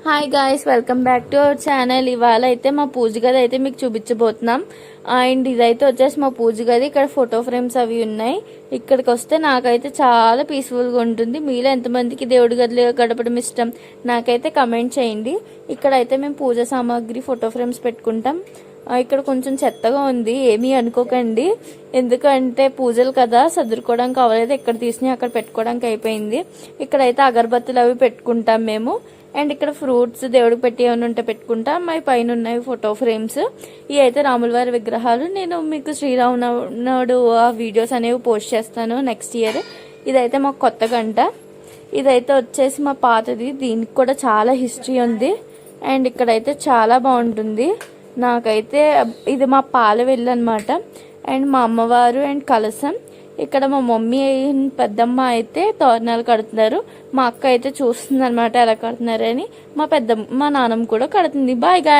Hi guys, welcome back to our channel. ఇవాళ అయితే మా పూజ గది అయితే మీకు చూపించబోతున్నాం. అండ్ ఇదైతే వచ్చేసి మా పూజ గది. ఇక్కడ ఫోటో ఫ్రేమ్స్ అవి ఉన్నాయి. ఇక్కడికి వస్తే నాకైతే చాలా పీస్ఫుల్గా ఉంటుంది. మీలో ఎంతమందికి దేవుడి గదిలో గడపడం ఇష్టం నాకైతే కమెంట్ చేయండి. ఇక్కడైతే మేము పూజ సామాగ్రి ఫోటో ఫ్రేమ్స్ పెట్టుకుంటాం. ఇక్కడ కొంచెం చెత్తగా ఉంది, ఏమీ అనుకోకండి. ఎందుకంటే పూజలు కదా, సర్దుకోవడానికి అవ్వలేదు. ఎక్కడ తీసినా అక్కడ పెట్టుకోవడానికి అయిపోయింది. ఇక్కడైతే అగరబత్తులు అవి పెట్టుకుంటాం మేము. అండ్ ఇక్కడ ఫ్రూట్స్ దేవుడికి పెట్టి ఏమైనా ఉంటే పెట్టుకుంటాం. మా పైన ఉన్నాయి ఫోటో ఫ్రేమ్స్. ఇవి అయితే రాముల వారి విగ్రహాలు. నేను మీకు శ్రీరామనవుడు ఆ వీడియోస్ అనేవి పోస్ట్ చేస్తాను నెక్స్ట్ ఇయర్. ఇదైతే మాకు కొత్త గంట. ఇదైతే వచ్చేసి మా పాతది. దీనికి కూడా చాలా హిస్టరీ ఉంది. అండ్ ఇక్కడైతే చాలా బాగుంటుంది. నాకైతే ఇది మా పాల వెల్లు అనమాట. అండ్ మా అమ్మవారు అండ్ కలసం. ఇక్కడ మా మమ్మీ పెద్దమ్మ అయితే తోరణాలు కడుతున్నారు. మా అక్క అయితే చూస్తుంది అనమాట ఎలా కడుతున్నారని. మా నాన్నమ్మ కూడా కడుతుంది. Bye guy.